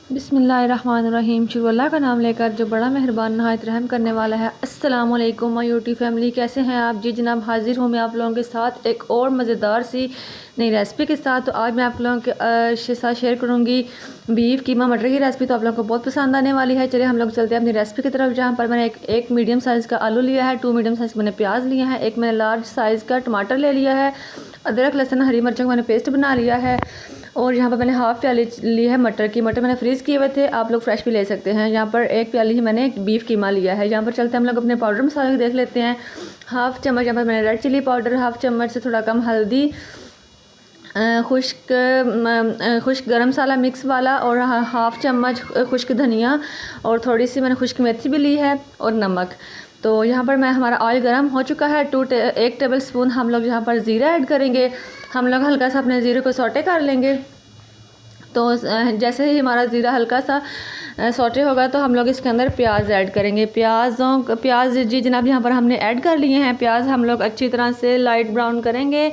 बिस्मिल्लाहिर्रहमानिर्रहीम। शुरू अल्लाह का नाम लेकर जो बड़ा मेहरबान नहायत रहम करने वाला है। अस्सलाम वालेकुम माय यूट्यूब फैमिली, कैसे हैं आप? जी जनाब, हाजिर हूँ मैं आप लोगों के साथ एक और मज़ेदार सी नई रेसिपी के साथ। तो आज मैं आप लोगों के साथ शेयर करूँगी बीफ कीमा मटर की रेसिपी। तो आप लोगों को बहुत पसंद आने वाली है। चलिए हम लोग चलते हैं अपनी रेसिपी की तरफ, जहाँ पर मैंने एक मीडियम साइज़ का आलू लिया है, 2 मीडियम साइज़ मैंने प्याज लिया है, एक मैंने लार्ज साइज़ का टमाटर ले लिया है, अदरक लहसुन हरी मिर्चों का मैंने पेस्ट बना लिया है, और यहाँ पर मैंने हाफ़ प्याली ली है मटर की। मटर मैंने फ्रीज़ किए हुए थे, आप लोग फ्रेश भी ले सकते हैं। यहाँ पर 1 प्याली ही मैंने बीफ कीमा लिया है। यहाँ पर चलते हैं हम लोग अपने पाउडर मसाले देख लेते हैं। हाफ़ चम्मच यहाँ पर मैंने रेड चिली पाउडर, हाफ़ चम्मच से थोड़ा कम हल्दी, खुश्क गरम मसाला मिक्स वाला, और हाफ़ चम्मच खुश्क धनिया, और थोड़ी सी मैंने खुश्क मेथी भी ली है, और नमक। तो यहाँ पर हमारा ऑयल गर्म हो चुका है। 1 टेबल स्पून हम लोग यहाँ पर ज़ीरा ऐड करेंगे। हम लोग हल्का सा अपने ज़ीरे को सौटे कर लेंगे। तो जैसे ही हमारा ज़ीरा हल्का सा सौटे होगा तो हम लोग इसके अंदर प्याज ऐड करेंगे। प्याज जी जनाब यहाँ पर हमने ऐड कर लिए हैं। प्याज हम लोग अच्छी तरह से लाइट ब्राउन करेंगे।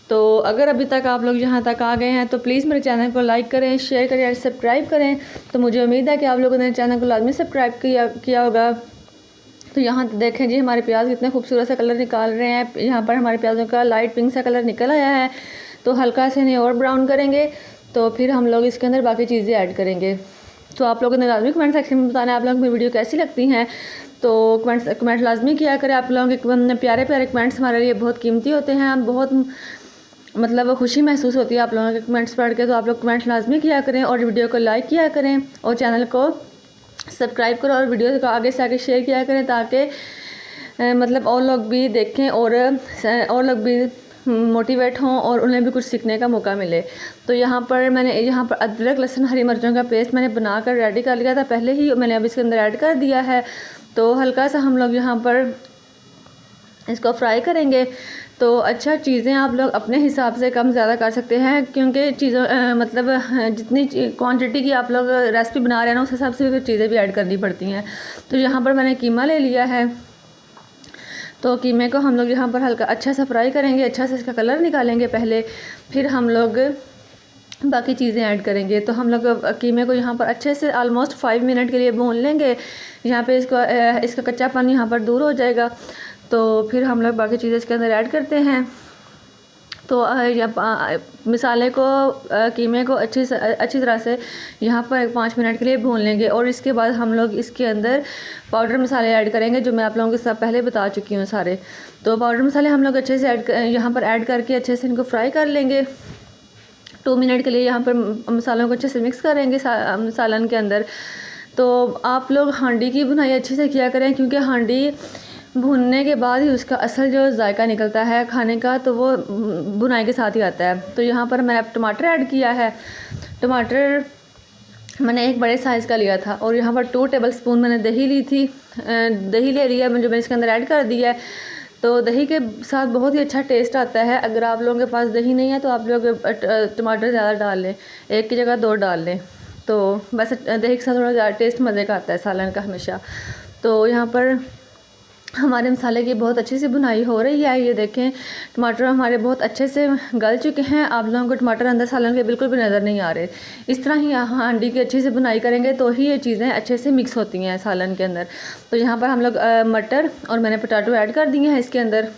तो अगर अभी तक आप लोग यहाँ तक आ गए हैं तो प्लीज़ मेरे चैनल को लाइक करें, शेयर करें और सब्सक्राइब करें। तो मुझे उम्मीद है कि आप लोगों ने चैनल को लाजमी सब्सक्राइब किया होगा। तो यहाँ देखें जी, हमारे प्याज कितने खूबसूरत सा कलर निकाल रहे हैं। यहाँ पर हमारे प्याज़ों का लाइट पिंक सा कलर निकल आया है। तो हल्का से इन्हें और ब्राउन करेंगे, तो फिर हम लोग इसके अंदर बाकी चीज़ें ऐड करेंगे। तो आप लोगों ने लाजमी कमेंट सेक्शन में बताना है आप लोगों की वीडियो कैसी लगती हैं। तो कमेंट लाजमी किया करें। आप लोगों के प्यारे प्यारे कमेंट्स हमारे लिए बहुत कीमती होते हैं। बहुत मतलब खुशी महसूस होती है आप लोगों के कमेंट्स पढ़ के। तो आप लोग कमेंट लाजमी किया करें और वीडियो को लाइक किया करें और चैनल को सब्सक्राइब करो और वीडियो को आगे से आगे शेयर किया करें, ताकि मतलब और लोग भी देखें और लोग भी मोटिवेट हों और उन्हें भी कुछ सीखने का मौका मिले। तो यहाँ पर अदरक लहसुन हरी मिर्चों का पेस्ट मैंने बनाकर रेडी कर लिया था पहले ही, मैंने अब इसके अंदर ऐड कर दिया है। तो हल्का सा हम लोग यहाँ पर इसको फ्राई करेंगे। तो अच्छा, चीज़ें आप लोग अपने हिसाब से कम ज़्यादा कर सकते हैं, क्योंकि मतलब जितनी क्वांटिटी की आप लोग रेसिपी बना रहे हैं ना, उस हिसाब से चीज़ें भी ऐड करनी पड़ती हैं। तो यहाँ पर मैंने कीमा ले लिया है। तो कीमे को हम लोग यहाँ पर हल्का अच्छा सा फ्राई करेंगे, अच्छा से इसका कलर निकालेंगे पहले, फिर हम लोग बाकी चीज़ें ऐड करेंगे। तो हम लोग कीमे को यहाँ पर अच्छे से ऑलमोस्ट 5 मिनट के लिए भून लेंगे। यहाँ पे इसका कच्चापन यहाँ पर दूर हो जाएगा। तो फिर हम लोग बाकी चीज़ें इसके अंदर ऐड करते हैं। तो मसाले को कीमे को अच्छी तरह से यहाँ पर 5 मिनट के लिए भून लेंगे, और इसके बाद हम लोग इसके अंदर पाउडर मसाले ऐड करेंगे, जो मैं आप लोगों के साथ पहले बता चुकी हूँ सारे। तो पाउडर मसाले हम लोग अच्छे से यहाँ पर ऐड करके अच्छे से इनको फ्राई कर लेंगे 2 मिनट के लिए। यहाँ पर मसालों को अच्छे से मिक्स करेंगे सालन के अंदर। तो आप लोग हांडी की भुनाई अच्छे से किया करें, क्योंकि हांडी भूनने के बाद ही उसका असल जो जायका निकलता है खाने का, तो वो भुनाई के साथ ही आता है। तो यहाँ पर मैंने टमाटर ऐड किया है। टमाटर मैंने एक बड़े साइज़ का लिया था, और यहाँ पर 2 टेबल स्पून मैंने दही ली थी, दही ले लिया जो मैंने इसके अंदर ऐड कर दिया है। तो दही के साथ बहुत ही अच्छा टेस्ट आता है। अगर आप लोगों के पास दही नहीं है तो आप लोग टमाटर ज़्यादा डाल लें, 1 की जगह 2 डाल लें। तो बस दही के साथ थोड़ा ज़्यादा टेस्ट मज़े का आता है सालन का हमेशा। तो यहाँ पर हमारे मसाले की बहुत अच्छी सी भुनाई हो रही है। ये देखें, टमाटर हमारे बहुत अच्छे से गल चुके हैं। आप लोगों को टमाटर अंदर सालन के बिल्कुल भी नज़र नहीं आ रहे। इस तरह ही हांडी की अच्छी से भुनाई करेंगे तो ही ये चीज़ें अच्छे से मिक्स होती हैं सालन के अंदर। तो यहाँ पर हम लोग मटर और मैंने पोटैटो ऐड कर दिए हैं इसके अंदर।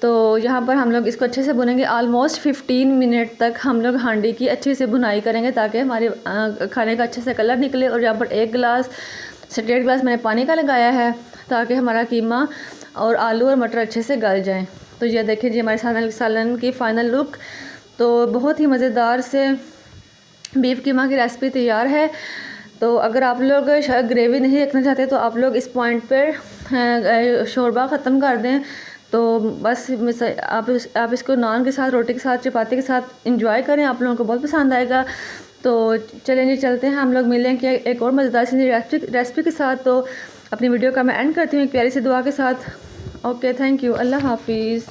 तो यहाँ पर हम लोग इसको अच्छे से भुनेंगे। ऑलमोस्ट 15 मिनट तक हम लोग हांडी की अच्छे से भुनाई करेंगे, ताकि हमारे खाने का अच्छे से कलर निकले। और यहाँ पर 1 गिलास से 1.5 गिलास मैंने पानी का लगाया है, ताकि हमारा कीमा और आलू और मटर अच्छे से गल जाएं। तो ये देखें जी, हमारे सालन की फ़ाइनल लुक। तो बहुत ही मज़ेदार से बीफ कीमा की रेसिपी तैयार है। तो अगर आप लोग ग्रेवी नहीं रखना चाहते तो आप लोग इस पॉइंट पर शोरबा ख़त्म कर दें। तो बस आप इसको नान के साथ, रोटी के साथ, चपाती के साथ इंजॉय करें, आप लोगों को बहुत पसंद आएगा। तो चलें जी, चलते हैं, हम लोग मिलेंगे एक और मज़ेदार सी रेसिपी के साथ। तो अपनी वीडियो का मैं एंड करती हूँ एक प्यारी सी दुआ के साथ। ओके, थैंक यू, अल्लाह हाफिज़।